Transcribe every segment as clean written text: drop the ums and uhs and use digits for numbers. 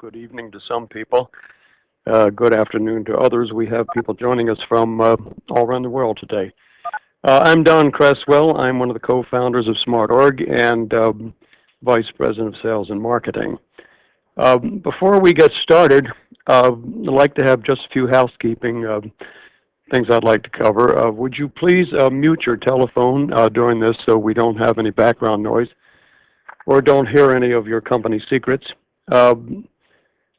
good evening to some people, good afternoon to others. We have people joining us from all around the world today. I'm Don Cresswell. I'm one of the co-founders of SmartOrg and Vice President of Sales and Marketing. Before we get started, I'd like to have just a few housekeeping things I'd like to cover. Would you please mute your telephone during this so we don't have any background noise or don't hear any of your company secrets?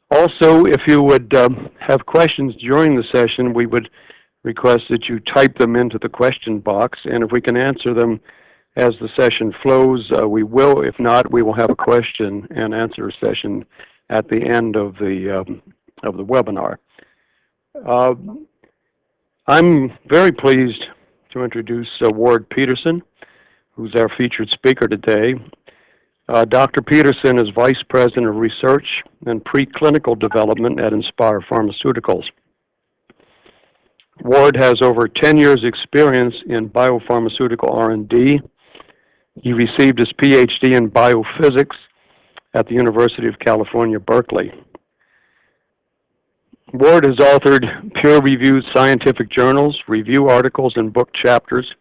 Also, if you would have questions during the session, we would request that you type them into the question box, and if we can answer them as the session flows, we will. If not, we will have a question and answer session at the end of the webinar. I'm very pleased to introduce Ward Peterson, who's our featured speaker today. Dr. Peterson is Vice President of Research and Preclinical Development at Inspire Pharmaceuticals. Ward has over 10 years' experience in biopharmaceutical R&D. He received his PhD in biophysics at the University of California, Berkeley. Ward has authored peer-reviewed scientific journals, review articles, and book chapters,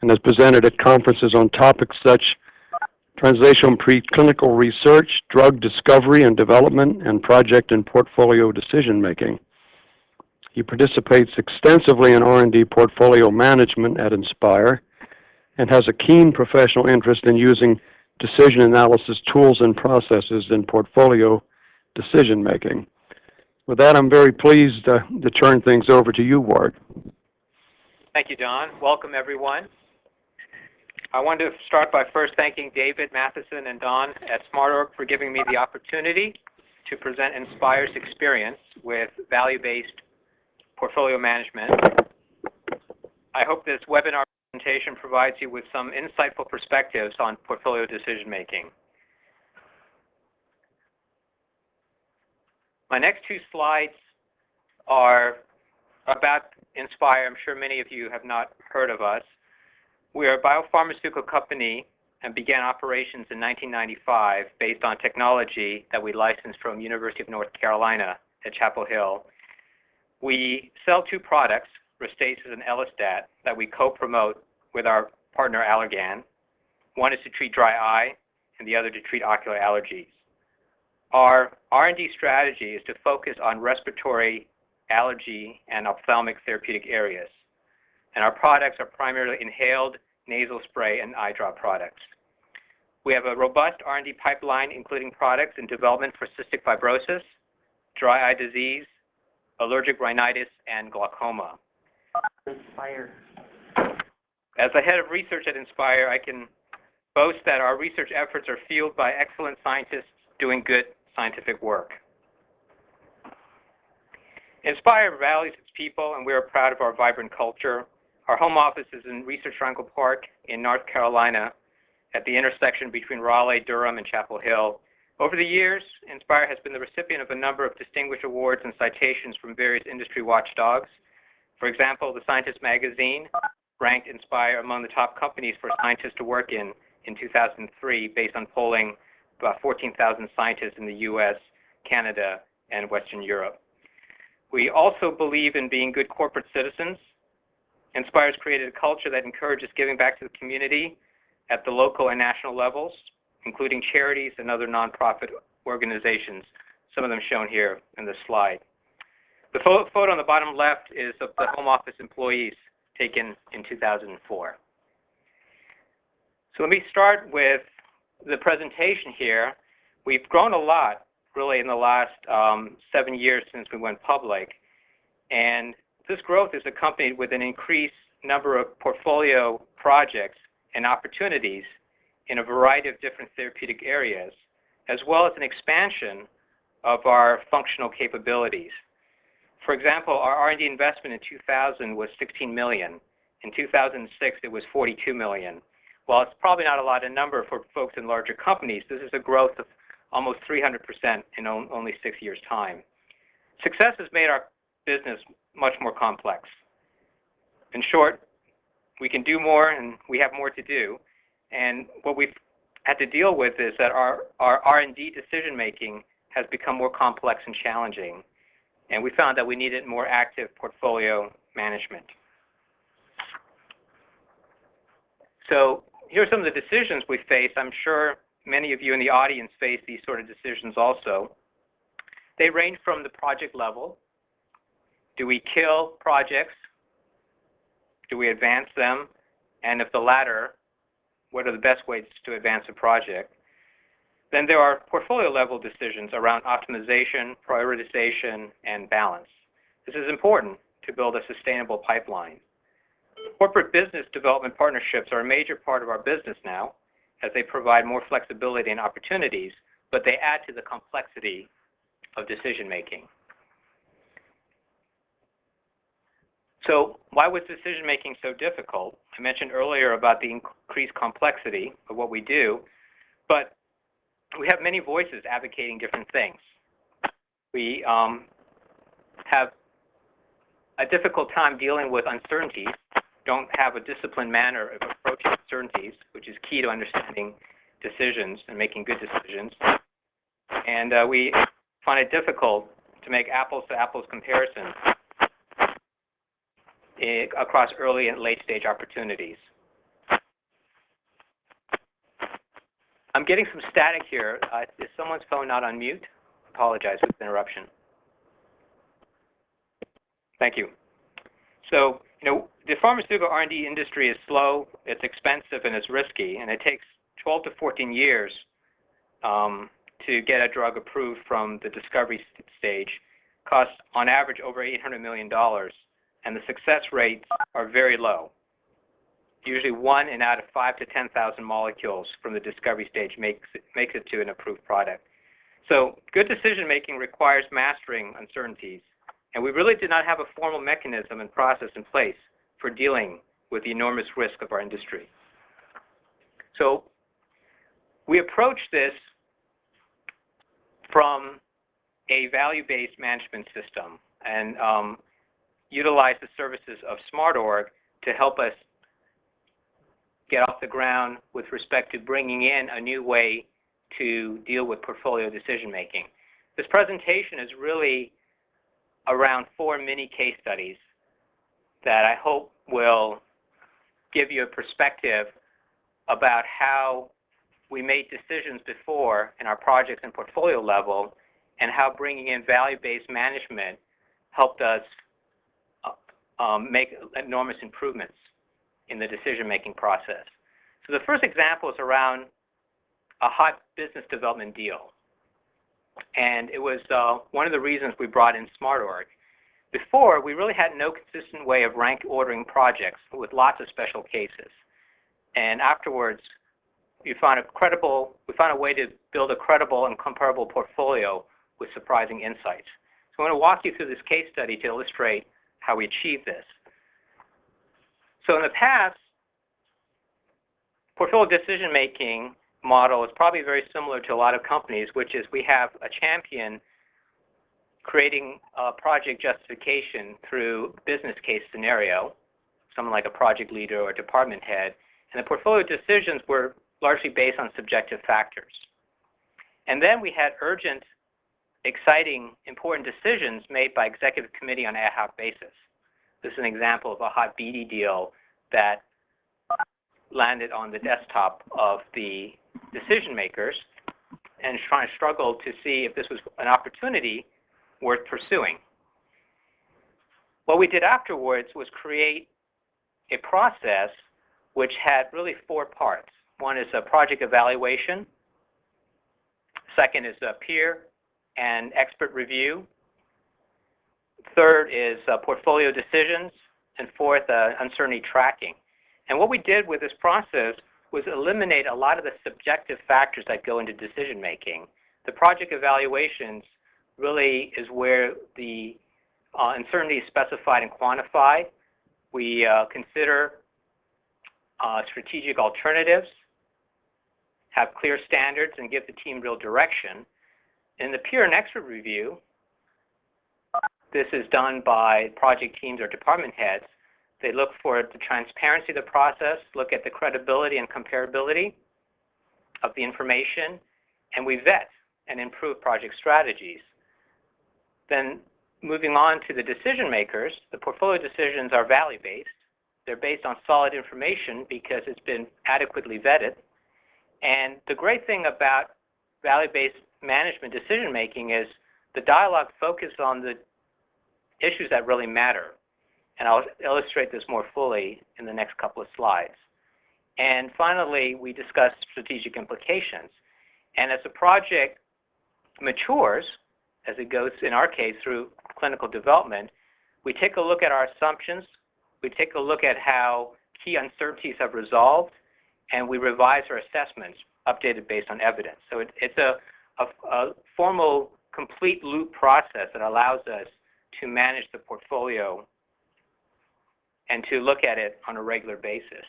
and has presented at conferences on topics such translational preclinical research, drug discovery and development, and project and portfolio decision-making. He participates extensively in R&D portfolio management at Inspire and has a keen professional interest in using decision analysis tools and processes in portfolio decision-making. With that, I'm very pleased to turn things over to you, Ward. Thank you, Don. Welcome, everyone. I want to start by first thanking David Matheson and Don at SmartOrg for giving me the opportunity to present Inspire's experience with value-based portfolio management. I hope this webinar presentation provides you with some insightful perspectives on portfolio decision-making. My next two slides are about Inspire. I'm sure many of you have not heard of us. We are a biopharmaceutical company and began operations in 1995 based on technology that we licensed from University of North Carolina at Chapel Hill. We sell two products, Restasis and Elestat, that we co-promote with our partner Allergan. One is to treat dry eye and the other to treat ocular allergies. Our R&D strategy is to focus on respiratory, allergy, and ophthalmic therapeutic areas. And our products are primarily inhaled, nasal spray, and eye drop products. We have a robust R&D pipeline, including products in development for cystic fibrosis, dry eye disease, allergic rhinitis, and glaucoma. Inspire. As the head of research at Inspire, I can boast that our research efforts are fueled by excellent scientists doing good scientific work. Inspire values its people, and we are proud of our vibrant culture. Our home office is in Research Triangle Park in North Carolina at the intersection between Raleigh, Durham, and Chapel Hill. Over the years, Inspire has been the recipient of a number of distinguished awards and citations from various industry watchdogs. For example, the Scientist magazine ranked Inspire among the top companies for scientists to work in 2003 based on polling about 14,000 scientists in the US, Canada, and Western Europe. We also believe in being good corporate citizens. Inspire has created a culture that encourages giving back to the community at the local and national levels, including charities and other nonprofit organizations, some of them shown here in this slide. The photo on the bottom left is of the home office employees taken in 2004. So let me start with the presentation here. We've grown a lot, really, in the last 7 years since we went public. And this growth is accompanied with an increased number of portfolio projects and opportunities in a variety of different therapeutic areas, as well as an expansion of our functional capabilities. For example, our R&D investment in 2000 was $16 million. In 2006, it was $42 million. While it's probably not a lot of number for folks in larger companies, this is a growth of almost 300% in only 6 years' time. Success has made our business much more complex. In short, we can do more and we have more to do. And what we've had to deal with is that our R&D decision-making has become more complex and challenging, and we found that we needed more active portfolio management. So here are some of the decisions we face. I'm sure many of you in the audience face these sort of decisions also. They range from the project level. Do we kill projects? Do we advance them? And if the latter, what are the best ways to advance a project? Then there are portfolio level decisions around optimization, prioritization, and balance. This is important to build a sustainable pipeline. Corporate business development partnerships are a major part of our business now, as they provide more flexibility and opportunities, but they add to the complexity of decision making. So why was decision making so difficult? I mentioned earlier about the increased complexity of what we do, but we have many voices advocating different things. We have a difficult time dealing with uncertainties, don't have a disciplined manner of approaching uncertainties, which is key to understanding decisions and making good decisions. And we find it difficult to make apples-to-apples comparisons across early and late-stage opportunities. I'm getting some static here. Is someone's phone not on mute? Apologize for the interruption. Thank you. So, the pharmaceutical R&D industry is slow, it's expensive, and it's risky, and it takes 12 to 14 years to get a drug approved from the discovery stage. Costs, on average, over $800 million, and the success rates are very low. Usually 1 in out of 5 to 10,000 molecules from the discovery stage makes it to an approved product. So good decision making requires mastering uncertainties, and we really did not have a formal mechanism and process in place for dealing with the enormous risk of our industry. So we approach this from a value-based management system and utilize the services of SmartOrg to help us get off the ground with respect to bringing in a new way to deal with portfolio decision making. This presentation is really around 4 mini case studies that I hope will give you a perspective about how we made decisions before in our projects and portfolio level, and how bringing in value-based management helped us make enormous improvements in the decision-making process. So the first example is around a hot business development deal. And it was one of the reasons we brought in SmartOrg. Before, we really had no consistent way of rank ordering projects with lots of special cases. And afterwards, we found a way to build a credible and comparable portfolio with surprising insights. So I'm going to walk you through this case study to illustrate how we achieved this. So in the past, portfolio decision-making model is probably very similar to a lot of companies, which is we have a champion creating a project justification through business case scenario, someone like a project leader or department head, and the portfolio decisions were largely based on subjective factors. And then we had urgent, exciting, important decisions made by executive committee on an ad hoc basis. This is an example of a hot BD deal that landed on the desktop of the decision makers and trying to struggle to see if this was an opportunity worth pursuing. What we did afterwards was create a process which had really 4 parts. One is a project evaluation. Second is a peer and expert review. Third is portfolio decisions. And fourth, uncertainty tracking. And what we did with this process was eliminate a lot of the subjective factors that go into decision making. The project evaluations really is where the uncertainty is specified and quantified. We consider strategic alternatives, have clear standards, and give the team real direction. In the peer and expert review, this is done by project teams or department heads. They look for the transparency of the process, look at the credibility and comparability of the information, and we vet and improve project strategies. Then moving on to the decision makers, the portfolio decisions are value-based. They're based on solid information because it's been adequately vetted. And the great thing about value-based management decision-making is the dialogue focuses on the issues that really matter. And I'll illustrate this more fully in the next couple of slides. And finally, we discuss strategic implications. And as the project matures, as it goes, in our case, through clinical development, we take a look at our assumptions, we take a look at how key uncertainties have resolved, and we revise our assessments, updated based on evidence. So it's a formal, complete loop process that allows us to manage the portfolio and to look at it on a regular basis.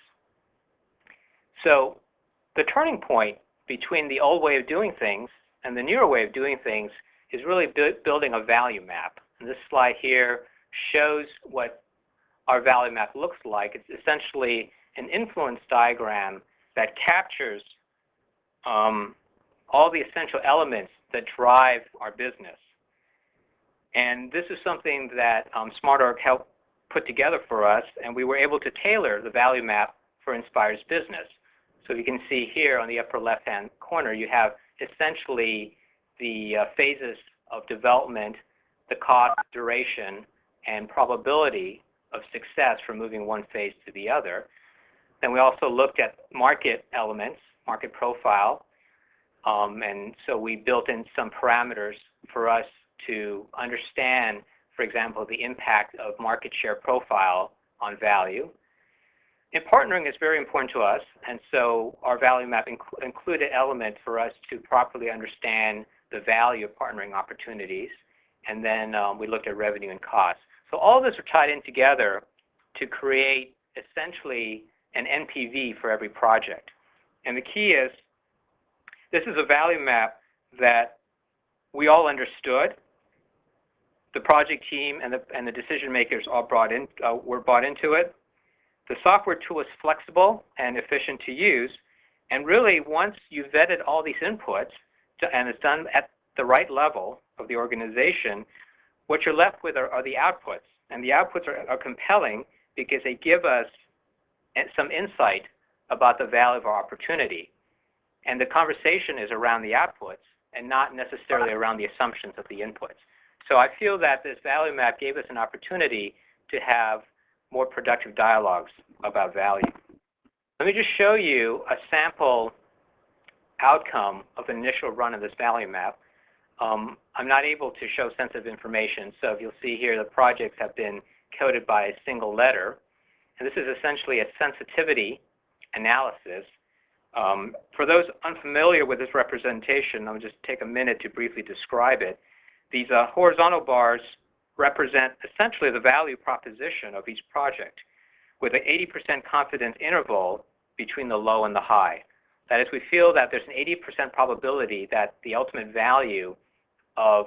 So the turning point between the old way of doing things and the newer way of doing things is really building a value map. And this slide here shows what our value map looks like. It's essentially an influence diagram that captures all the essential elements that drive our business. And this is something that SmartOrg helped put together for us, and we were able to tailor the value map for Inspire's business. So you can see here on the upper left-hand corner, you have essentially the phases of development, the cost, duration, and probability of success from moving one phase to the other. Then we also looked at market elements, market profile, and so we built in some parameters for us to understand, for example, the impact of market share profile on value. And partnering is very important to us, and so our value map included elements for us to properly understand the value of partnering opportunities, and then we looked at revenue and cost. So all of this are tied in together to create essentially an NPV for every project. And the key is, this is a value map that we all understood. The project team and the decision makers all were bought into it. The software tool is flexible and efficient to use. And really, once you've vetted all these inputs and it's done at the right level of the organization, what you're left with are the outputs. And the outputs are compelling because they give us some insight about the value of our opportunity. And the conversation is around the outputs and not necessarily around the assumptions of the inputs. So I feel that this value map gave us an opportunity to have more productive dialogues about value. Let me just show you a sample outcome of an initial run of this value map. I'm not able to show sensitive information, so if you'll see here, the projects have been coded by a single letter. And this is essentially a sensitivity analysis. For those unfamiliar with this representation, I'll just take a minute to briefly describe it. These horizontal bars represent essentially the value proposition of each project with an 80% confidence interval between the low and the high. That is, we feel that there's an 80% probability that the ultimate value of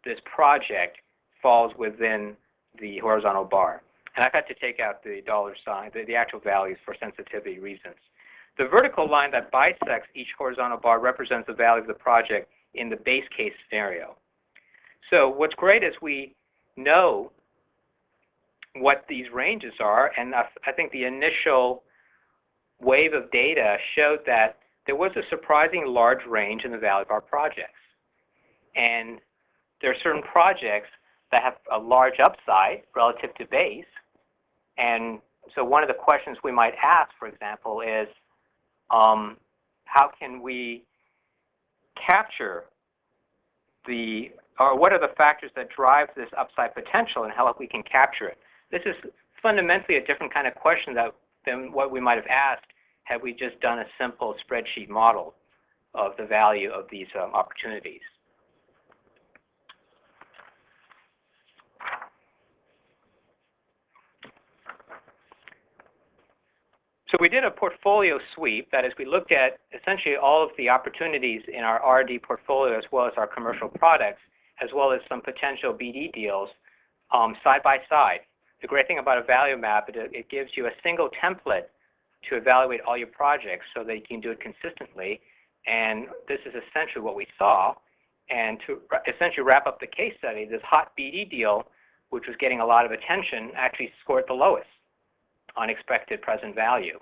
this project falls within the horizontal bar. And I've had to take out the dollar sign, the actual values for sensitivity reasons. The vertical line that bisects each horizontal bar represents the value of the project in the base case scenario. So what's great is we know what these ranges are, and I think the initial wave of data showed that there was a surprisingly large range in the value of our projects. And there are certain projects that have a large upside relative to base. And so one of the questions we might ask, for example, is how can we capture or what are the factors that drive this upside potential and how we can capture it? This is fundamentally a different kind of question than what we might have asked had we just done a simple spreadsheet model of the value of these opportunities. So we did a portfolio sweep. That is, we looked at essentially all of the opportunities in our R&D portfolio as well as our commercial products, as well as some potential BD deals side by side. The great thing about a value map, it gives you a single template to evaluate all your projects so that you can do it consistently. And this is essentially what we saw. And to essentially wrap up the case study, this hot BD deal, which was getting a lot of attention, actually scored the lowest on expected present value.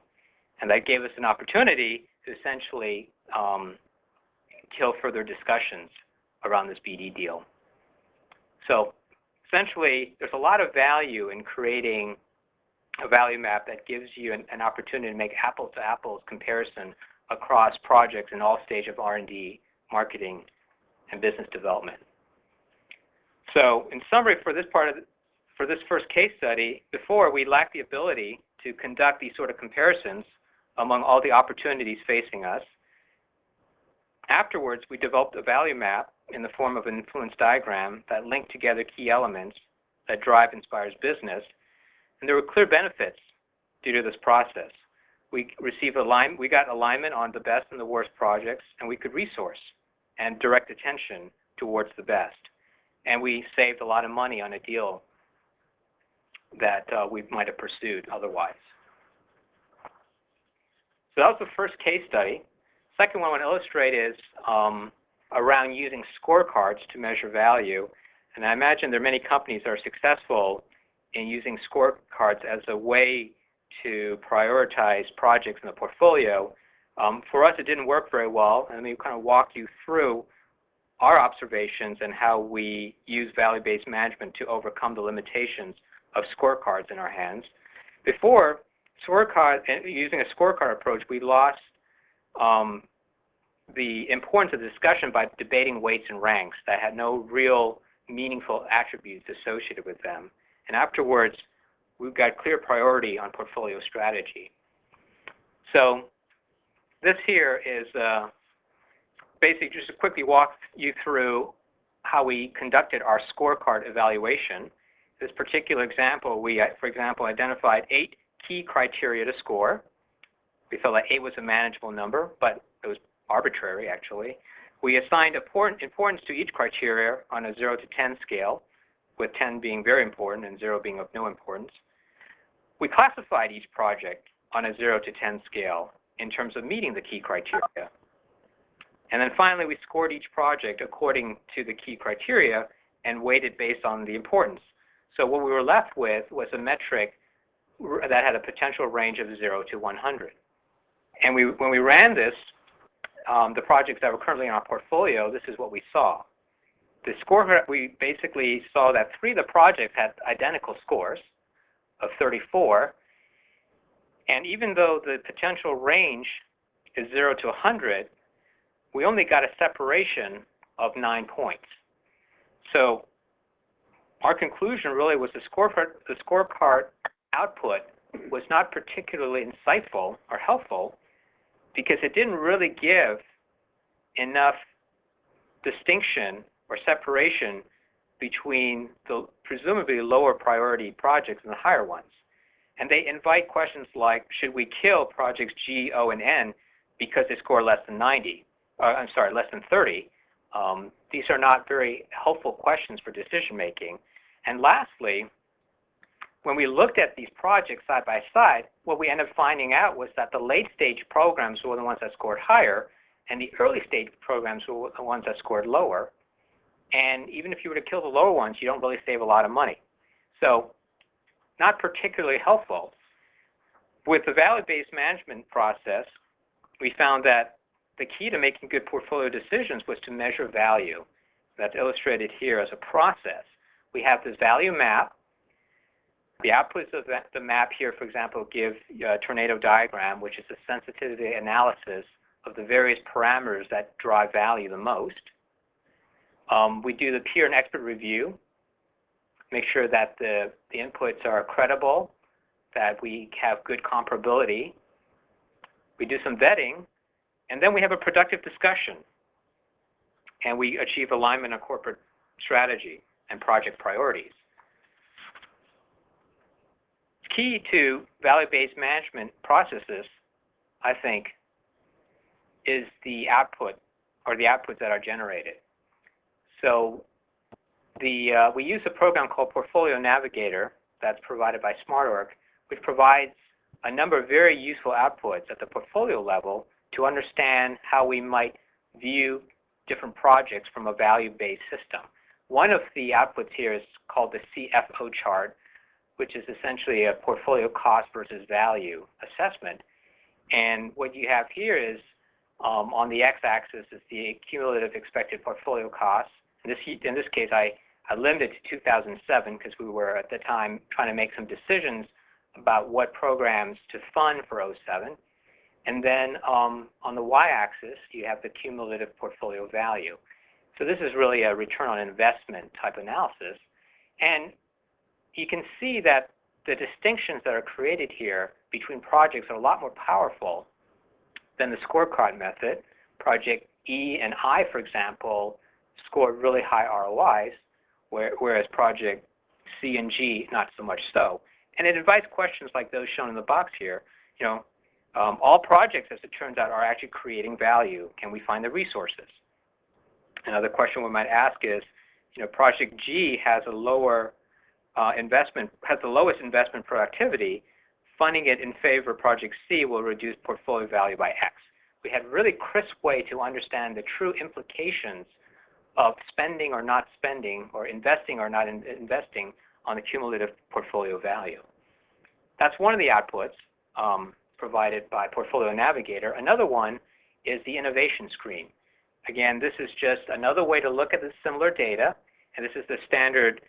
And that gave us an opportunity to essentially kill further discussions around this BD deal. So essentially, there's a lot of value in creating a value map that gives you an opportunity to make apples-to-apples comparison across projects in all stages of R&D, marketing, and business development. So in summary, for this first case study, before we lacked the ability to conduct these sort of comparisons among all the opportunities facing us. Afterwards, we developed a value map in the form of an influence diagram that linked together key elements that drive Inspire's business. And there were clear benefits due to this process. We got alignment on the best and the worst projects, and we could resource and direct attention towards the best. And we saved a lot of money on a deal that we might have pursued otherwise. So that was the first case study. Second one I want to illustrate is around using scorecards to measure value. And I imagine there are many companies that are successful in using scorecards as a way to prioritize projects in the portfolio. For us, it didn't work very well, and let me kind of walk you through our observations and how we use value-based management to overcome the limitations of scorecards in our hands. Before, using a scorecard approach, we lost the importance of the discussion by debating weights and ranks that had no real meaningful attributes associated with them. And afterwards, we've got clear priority on portfolio strategy. So this here is basically just to quickly walk you through how we conducted our scorecard evaluation. This particular example, we, for example, identified 8 key criteria to score. We felt that 8 was a manageable number, but it was arbitrary, actually. We assigned importance to each criteria on a 0 to 10 scale, with 10 being very important and 0 being of no importance. We classified each project on a 0 to 10 scale in terms of meeting the key criteria. And then finally, we scored each project according to the key criteria and weighted based on the importance. So what we were left with was a metric that had a potential range of 0 to 100. And when we ran this, the projects that were currently in our portfolio, this is what we saw. The score, we basically saw that 3 of the projects had identical scores of 34. And even though the potential range is 0 to 100, we only got a separation of 9 points. So our conclusion really was the scorecard output was not particularly insightful or helpful because it didn't really give enough distinction or separation between the presumably lower priority projects and the higher ones. And they invite questions like, should we kill projects G, O, and N because they score less than 90? Less than 30. These are not very helpful questions for decision making. And lastly, when we looked at these projects side by side, what we ended up finding out was that the late stage programs were the ones that scored higher, and the early stage programs were the ones that scored lower. And even if you were to kill the lower ones, you don't really save a lot of money. So not particularly helpful. With the value-based management process, we found that the key to making good portfolio decisions was to measure value. That's illustrated here as a process. We have this value map. The outputs of the map here, for example, give a tornado diagram, which is a sensitivity analysis of the various parameters that drive value the most. We do the peer and expert review, make sure that the inputs are credible, that we have good comparability. We do some vetting, and then we have a productive discussion, and we achieve alignment on corporate strategy and project priorities. Key to value-based management processes, I think, is the output or the outputs that are generated. So we use a program called Portfolio Navigator that's provided by SmartOrg, which provides a number of very useful outputs at the portfolio level to understand how we might view different projects from a value-based system. One of the outputs here is called the CFO chart, which is essentially a portfolio cost versus value assessment. And what you have here is on the x-axis is the cumulative expected portfolio costs. In this case, I limited to 2007 because we were at the time trying to make some decisions about what programs to fund for '07. And then on the y-axis, you have the cumulative portfolio value. So this is really a return on investment type analysis. And you can see that the distinctions that are created here between projects are a lot more powerful than the scorecard method. Project E and I, for example, scored really high ROIs, whereas project C and G, not so much so. And it invites questions like those shown in the box here. All projects, as it turns out, are actually creating value. Can we find the resources? Another question we might ask is, project G has a lower has the lowest investment productivity. Funding it in favor of project C will reduce portfolio value by X. We had a really crisp way to understand the true implications of spending or not spending, or investing or not investing on the cumulative portfolio value. That's one of the outputs provided by Portfolio Navigator. Another one is the innovation screen. Again, this is just another way to look at the similar data, and this is the standard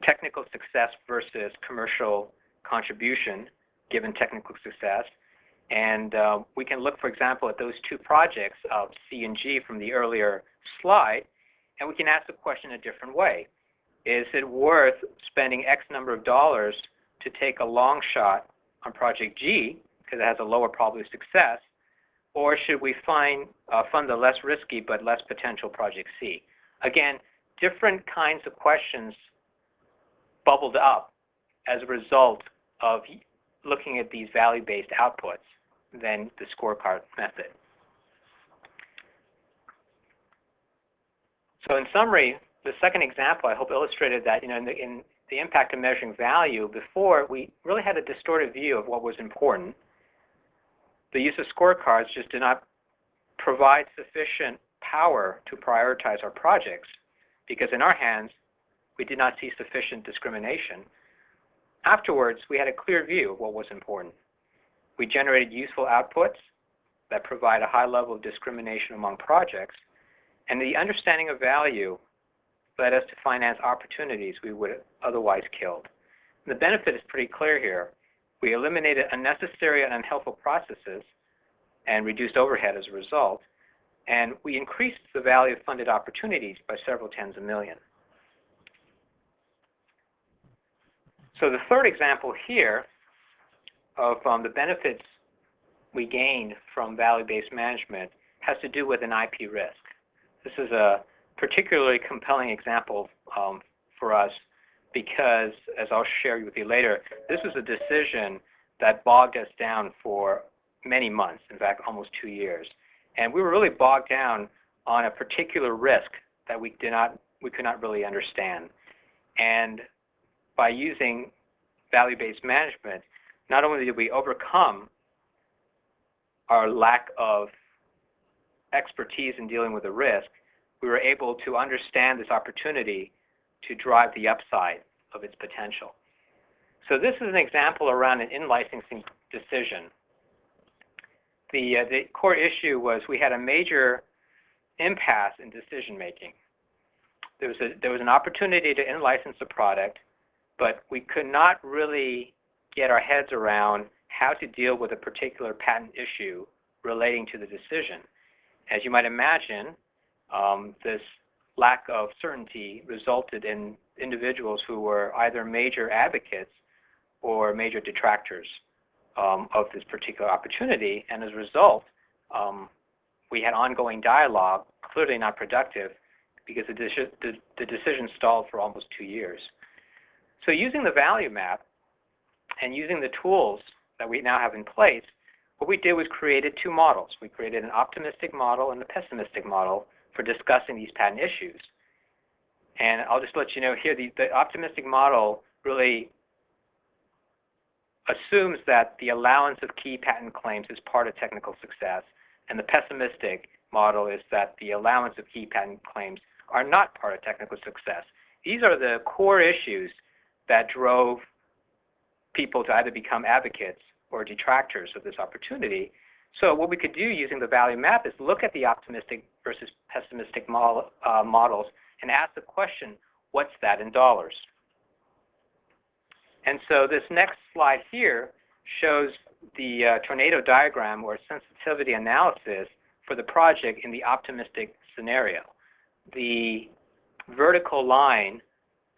technical success versus commercial contribution given technical success. And we can look, for example, at those two projects of C and G from the earlier slide, and we can ask the question a different way. Is it worth spending X number of dollars to take a long shot on project G, because it has a lower probability of success, or should we fund the less risky but less potential project C? Again, different kinds of questions bubbled up as a result of looking at these value-based outputs than the scorecard method. So in summary, the second example I hope illustrated that in the impact of measuring value, before we really had a distorted view of what was important. The use of scorecards just did not provide sufficient power to prioritize our projects because in our hands, we did not see sufficient discrimination. Afterwards, we had a clear view of what was important. We generated useful outputs that provide a high level of discrimination among projects, and the understanding of value led us to finance opportunities we would have otherwise killed. And the benefit is pretty clear here. We eliminated unnecessary and unhelpful processes and reduced overhead as a result, and we increased the value of funded opportunities by several tens of millions. So the third example here of the benefits we gained from value-based management has to do with an IP risk. This is a particularly compelling example for us because, as I'll share with you later, this was a decision that bogged us down for many months, in fact, almost 2 years. And we were really bogged down on a particular risk that we could not really understand. And by using value-based management, not only did we overcome our lack of expertise in dealing with the risk, we were able to understand this opportunity to drive the upside of its potential. So this is an example around an in-licensing decision. The core issue was we had a major impasse in decision-making. There was an opportunity to in-license a product, but we could not really get our heads around how to deal with a particular patent issue relating to the decision. As you might imagine, this lack of certainty resulted in individuals who were either major advocates or major detractors of this particular opportunity, and as a result, we had ongoing dialogue, clearly not productive, because the decision stalled for almost 2 years. So using the value map and using the tools that we now have in place, what we did was created 2 models. We created an optimistic model and a pessimistic model for discussing these patent issues. And I'll just let you know here, the optimistic model really assumes that the allowance of key patent claims is part of technical success, and the pessimistic model is that the allowance of key patent claims are not part of technical success. These are the core issues that drove people to either become advocates or detractors of this opportunity. So what we could do using the value map is look at the optimistic versus pessimistic models and ask the question, what's that in dollars? And so this next slide here shows the tornado diagram or sensitivity analysis for the project in the optimistic scenario. The vertical line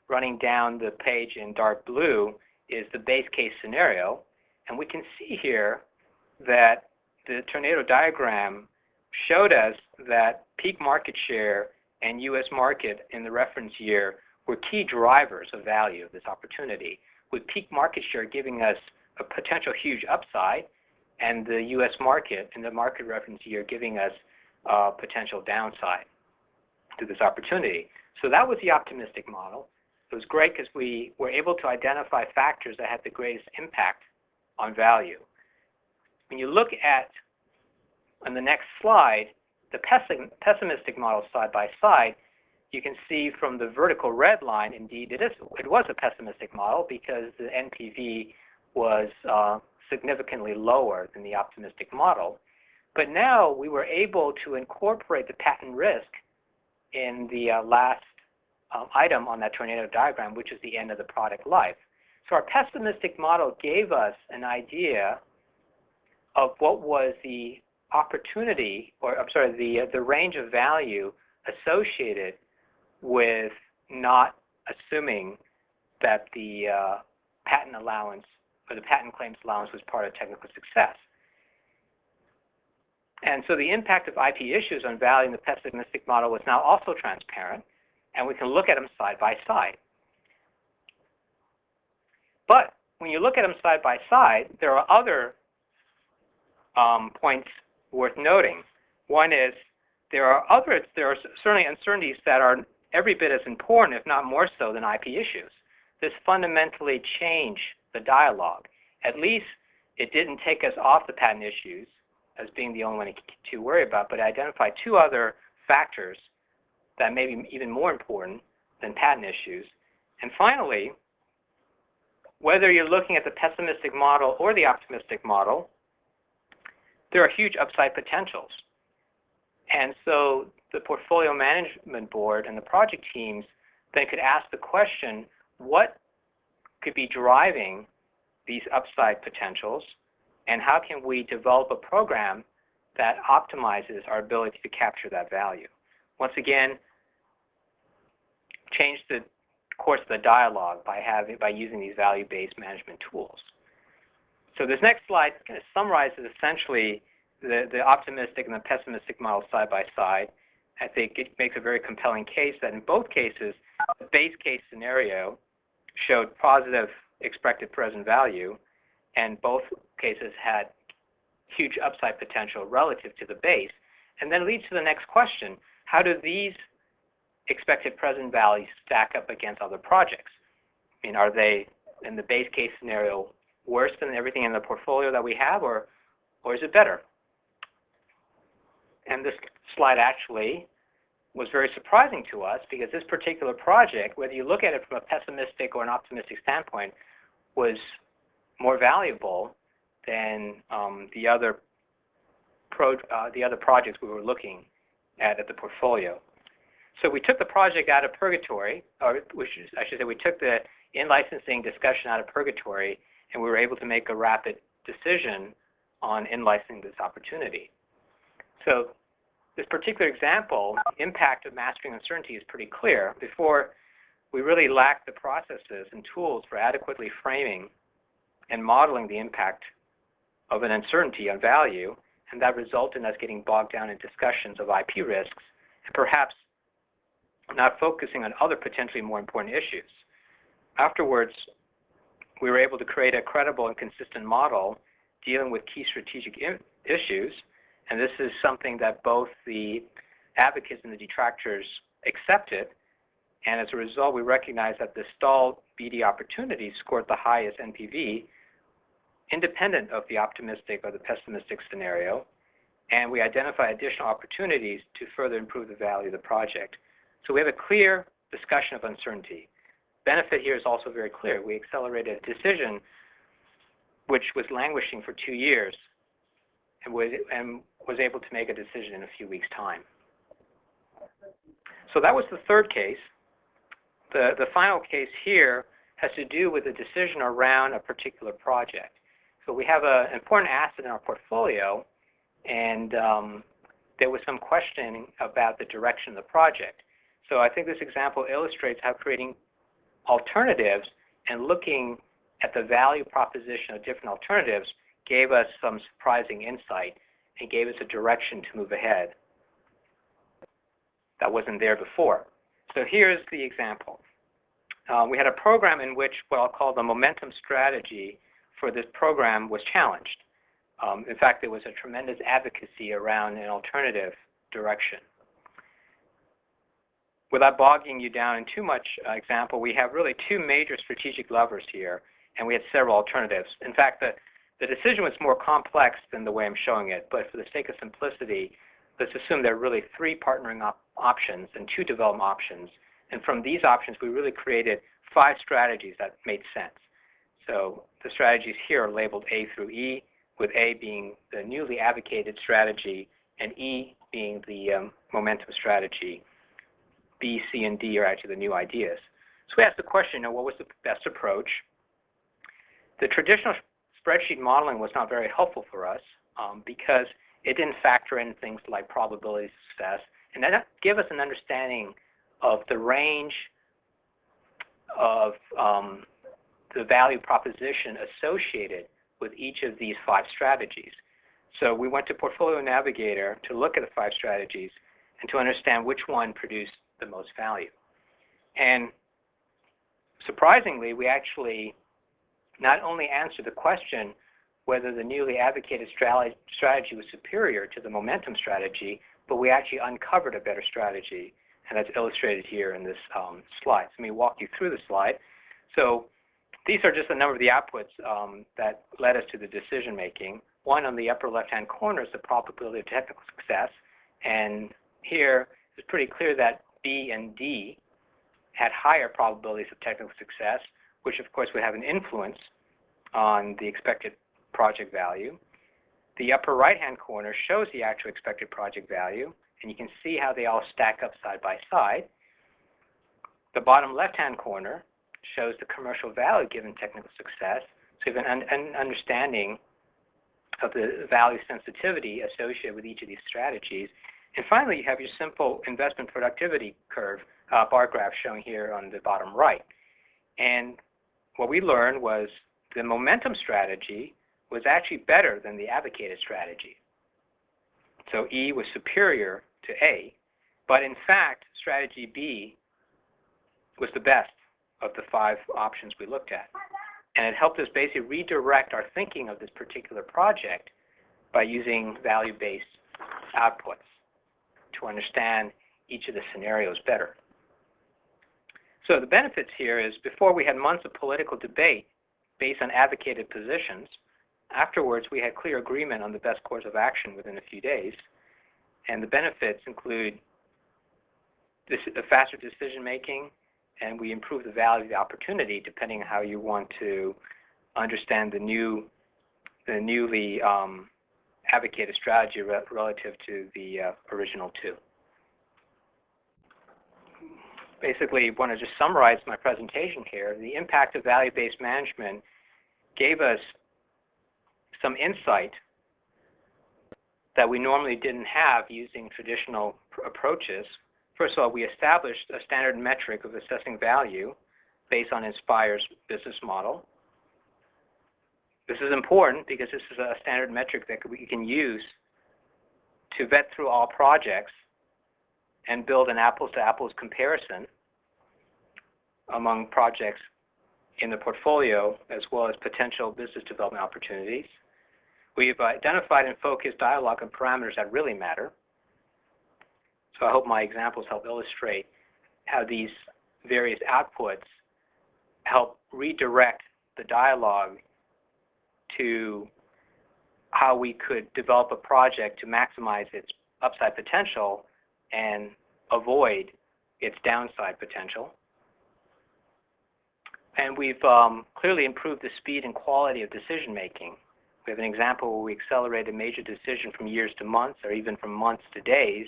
running down the page in dark blue is the base case scenario. And we can see here that the tornado diagram showed us that peak market share and U.S. market in the reference year were key drivers of value of this opportunity, with peak market share giving us a potential huge upside and the U.S. market in the market reference year giving us a potential downside to this opportunity. So that was the optimistic model. It was great because we were able to identify factors that had the greatest impact on value. When you look at, on the next slide, the pessimistic model side by side, you can see from the vertical red line, indeed, it was a pessimistic model because the NPV was significantly lower than the optimistic model. But now we were able to incorporate the patent risk in the last item on that tornado diagram, which is the end of the product life. So our pessimistic model gave us an idea of what was the opportunity, or I'm sorry, the range of value associated with not assuming that the patent allowance or the patent claims allowance was part of technical success. And so the impact of IP issues on value in the pessimistic model was now also transparent, and we can look at them side by side. But when you look at them side by side, there are other points worth noting. One is there are certainly uncertainties that are every bit as important, if not more so, than IP issues. This fundamentally changed the dialogue. At least it didn't take us off the patent issues as being the only one to worry about, but identified two other factors that may be even more important than patent issues. And finally, whether you're looking at the pessimistic model or the optimistic model, there are huge upside potentials. And so the portfolio management board and the project teams then could ask the question, what could be driving these upside potentials, and how can we develop a program that optimizes our ability to capture that value? Once again, change the course of the dialogue by using these value-based management tools. So this next slide kind of summarizes essentially the optimistic and the pessimistic models side by side. I think it makes a very compelling case that in both cases, the base case scenario showed positive expected present value, and both cases had huge upside potential relative to the base. And then leads to the next question: how do these expected present values stack up against other projects? I mean, are they, in the base case scenario, worse than everything in the portfolio that we have, or is it better? And this slide actually was very surprising to us, because this particular project, whether you look at it from a pessimistic or an optimistic standpoint, was more valuable than the other projects we were looking at the portfolio. So we took the project out of purgatory, or I should say we took the in-licensing discussion out of purgatory, and we were able to make a rapid decision on in-licensing this opportunity. So this particular example, impact of mastering uncertainty, is pretty clear. Before, we really lacked the processes and tools for adequately framing and modeling the impact of an uncertainty on value, and that resulted in us getting bogged down in discussions of IP risks, and perhaps not focusing on other potentially more important issues. Afterwards, we were able to create a credible and consistent model dealing with key strategic issues, and this is something that both the advocates and the detractors accepted, and as a result, we recognize that the stalled BD opportunities scored the highest NPV, independent of the optimistic or the pessimistic scenario, and we identify additional opportunities to further improve the value of the project. So we have a clear discussion of uncertainty. Benefit here is also very clear. We accelerated a decision which was languishing for 2 years and was able to make a decision in a few weeks' time. So that was the third case. The final case here has to do with a decision around a particular project. So we have an important asset in our portfolio, and there was some questioning about the direction of the project. So I think this example illustrates how creating alternatives and looking at the value proposition of different alternatives gave us some surprising insight and gave us a direction to move ahead that wasn't there before. So here's the example. We had a program in which what I'll call the momentum strategy for this program was challenged. In fact, there was a tremendous advocacy around an alternative direction. Without bogging you down in too much example, we have really two major strategic levers here, and we had several alternatives. In fact, the decision was more complex than the way I'm showing it, but for the sake of simplicity, let's assume there are really 3 partnering options and 2 development options. And from these options, we really created 5 strategies that made sense. So the strategies here are labeled A through E, with A being the newly advocated strategy and E being the momentum strategy. B, C, and D are actually the new ideas. So we asked the question, what was the best approach? The traditional spreadsheet modeling was not very helpful for us because it didn't factor in things like probability of success, and that gave us an understanding of the range of the value proposition associated with each of these 5 strategies. So we went to Portfolio Navigator to look at the 5 strategies and to understand which one produced the most value. And surprisingly, we actually not only answered the question whether the newly advocated strategy was superior to the momentum strategy, but we actually uncovered a better strategy, and that's illustrated here in this slide. So let me walk you through the slide. So these are just a number of the outputs that led us to the decision making. One on the upper left-hand corner is the probability of technical success, and here it's pretty clear that B and D had higher probabilities of technical success, which of course would have an influence on the expected project value. The upper right-hand corner shows the actual expected project value, and you can see how they all stack up side by side. The bottom left-hand corner shows the commercial value given technical success, so you have an understanding of the value sensitivity associated with each of these strategies. And finally, you have your simple investment productivity curve, bar graph shown here on the bottom right. And what we learned was the momentum strategy was actually better than the advocated strategy. So E was superior to A, but in fact, strategy B was the best of the 5 options we looked at. And it helped us basically redirect our thinking of this particular project by using value-based outputs to understand each of the scenarios better. So the benefits here is before we had months of political debate based on advocated positions. Afterwards, we had clear agreement on the best course of action within a few days. And the benefits include a faster decision making, and we improve the value of the opportunity depending on how you want to understand the newly advocated strategy relative to the original 2. Basically, I want to just summarize my presentation here. The impact of value-based management gave us some insight that we normally didn't have using traditional approaches. First of all, we established a standard metric of assessing value based on Inspire's business model. This is important because this is a standard metric that we can use to vet through all projects and build an apples-to-apples comparison among projects in the portfolio as well as potential business development opportunities. We've identified and focused dialogue and parameters that really matter. So I hope my examples help illustrate how these various outputs help redirect the dialogue to how we could develop a project to maximize its upside potential and avoid its downside potential. And we've clearly improved the speed and quality of decision making. We have an example where we accelerated a major decision from years to months, or even from months to days,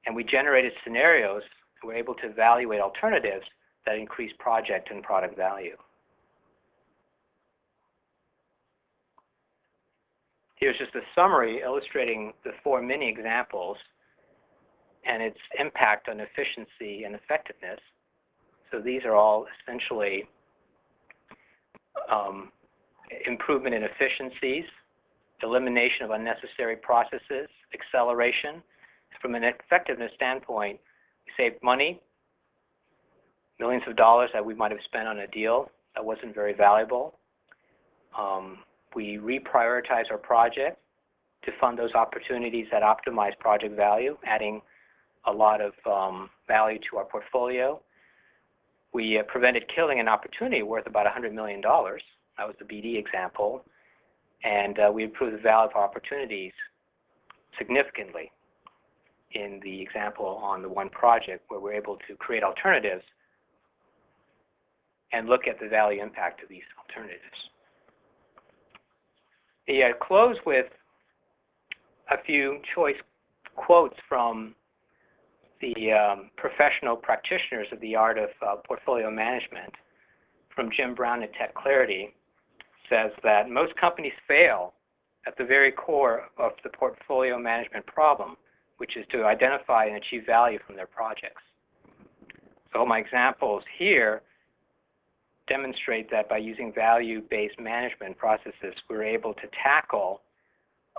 and we generated scenarios and were able to evaluate alternatives that increase project and product value. Here's just a summary illustrating the 4 mini examples and its impact on efficiency and effectiveness. So these are all essentially improvement in efficiencies, elimination of unnecessary processes, acceleration. From an effectiveness standpoint, we saved money, millions of dollars that we might have spent on a deal that wasn't very valuable. We reprioritize our project to fund those opportunities that optimize project value, adding a lot of value to our portfolio. We prevented killing an opportunity worth about $100 million. That was the BD example. And we improved the value of our opportunities significantly in the example on the one project where we're able to create alternatives and look at the value impact of these alternatives. I close with a few choice quotes from the professional practitioners of the art of portfolio management. From Jim Brown at Tech Clarity, says that most companies fail at the very core of the portfolio management problem, which is to identify and achieve value from their projects. So my examples here demonstrate that by using value-based management processes, we're able to tackle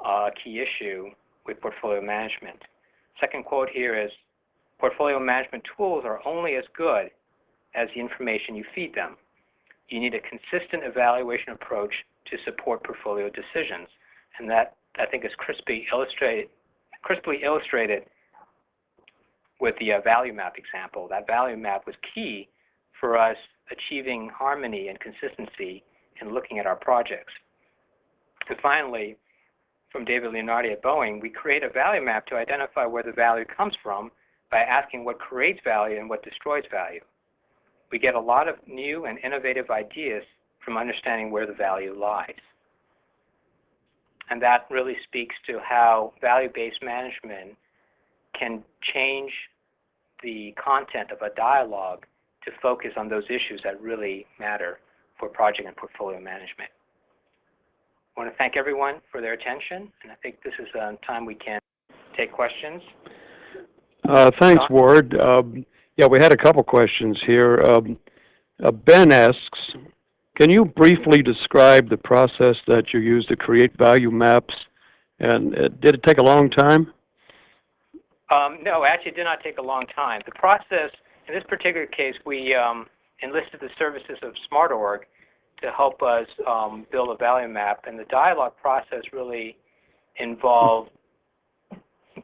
a key issue with portfolio management. Second quote here is, portfolio management tools are only as good as the information you feed them. You need a consistent evaluation approach to support portfolio decisions. And that, I think, is crisply illustrated with the value map example. That value map was key for us achieving harmony and consistency in looking at our projects. And finally, from David Leonardi at Boeing, we create a value map to identify where the value comes from by asking what creates value and what destroys value. We get a lot of new and innovative ideas from understanding where the value lies. And that really speaks to how value-based management can change the content of a dialogue to focus on those issues that really matter for project and portfolio management. I want to thank everyone for their attention, and I think this is a time we can take questions. Thanks, Ward. Yeah, we had a couple questions here. Ben asks, can you briefly describe the process that you use to create value maps? And did it take a long time? No, actually it did not take a long time. The process, in this particular case, we enlisted the services of SmartOrg to help us build a value map. And the dialogue process really involved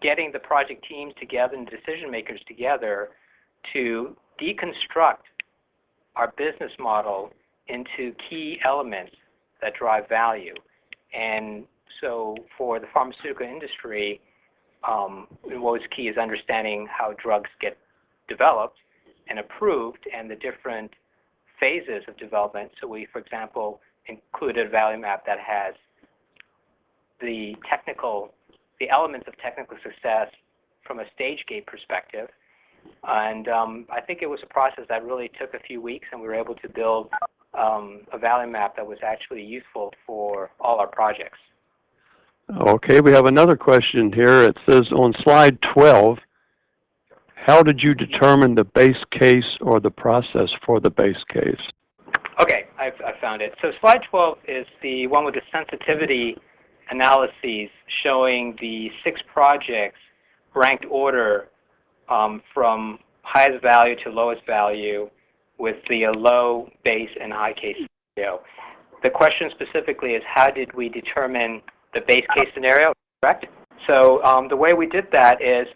getting the project teams together and decision makers together to deconstruct our business model into key elements that drive value. And so for the pharmaceutical industry, what was key is understanding how drugs get developed and approved and the different phases of development. So we, for example, included a value map that has the elements of technical success from a stage gate perspective. And I think it was a process that really took a few weeks, and we were able to build a value map that was actually useful for all our projects. Okay, we have another question here. It says on slide 12, how did you determine the base case or the process for the base case? Okay, I found it. So slide 12 is the one with the sensitivity analyses showing the 6 projects ranked order from highest value to lowest value with the low, base, and high case scenario. The question specifically is how did we determine the base case scenario, correct? So the way we did that is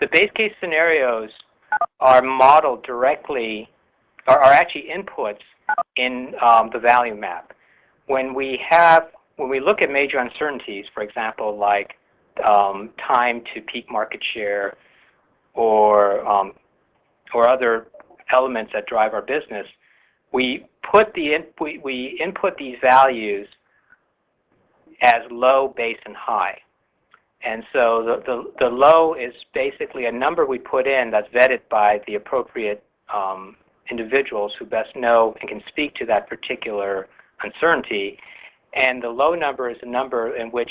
the base case scenarios are modeled directly, are actually inputs in the value map. When when we look at major uncertainties, for example, like time to peak market share or other elements that drive our business, we input these values as low, base, and high. And so the low is basically a number we put in that's vetted by the appropriate individuals who best know and can speak to that particular uncertainty. And the low number is a number in which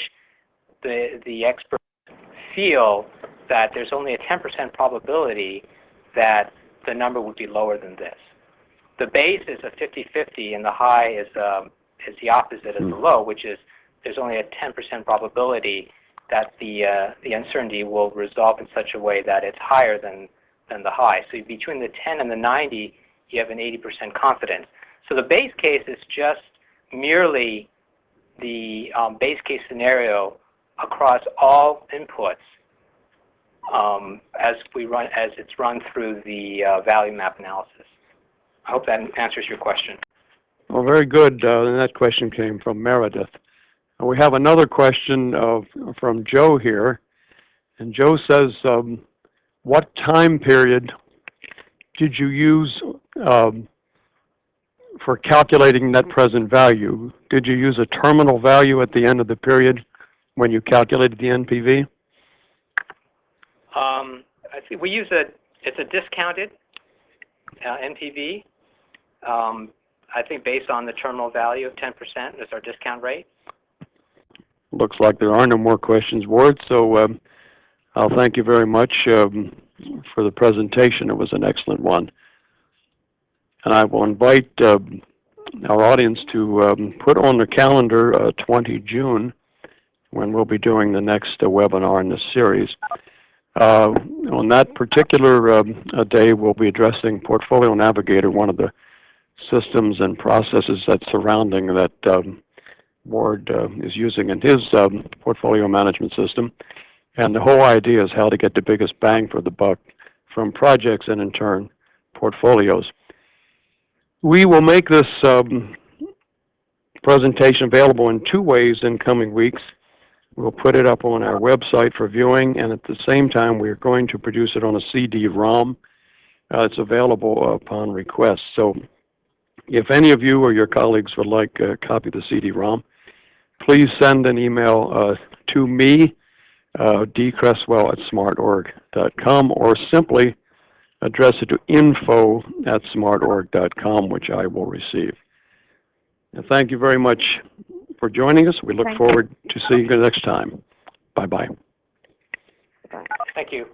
the experts feel that there's only a 10% probability that the number would be lower than this. The base is a 50-50, and the high is the opposite of the low, which is there's only a 10% probability that the uncertainty will resolve in such a way that it's higher than the high. So between the 10 and the 90, you have an 80% confidence. So the base case is just merely the base case scenario across all inputs as it's run through the value map analysis. I hope that answers your question. Well, very good. And that question came from Meredith. And we have another question from Joe here. And Joe says, what time period did you use for calculating net present value? Did you use a terminal value at the end of the period when you calculated the NPV? I think we use it's a discounted NPV. I think based on the terminal value of 10% is our discount rate. Looks like there are no more questions, Ward, so I'll thank you very much for the presentation. It was an excellent one. And I will invite our audience to put on the calendar 20 June when we'll be doing the next webinar in this series. On that particular day, we'll be addressing Portfolio Navigator, one of the systems and processes that's surrounding that Ward is using in his portfolio management system. And the whole idea is how to get the biggest bang for the buck from projects and, in turn, portfolios. We will make this presentation available in two ways in coming weeks. We'll put it up on our website for viewing, and at the same time, we're going to produce it on a CD-ROM. It's available upon request. So if any of you or your colleagues would like a copy of the CD-ROM, please send an email to me, dcresswell@smartorg.com, or simply address it to info@smartorg.com, which I will receive. And thank you very much for joining us. We look forward to seeing you next time. Bye-bye. Thank you.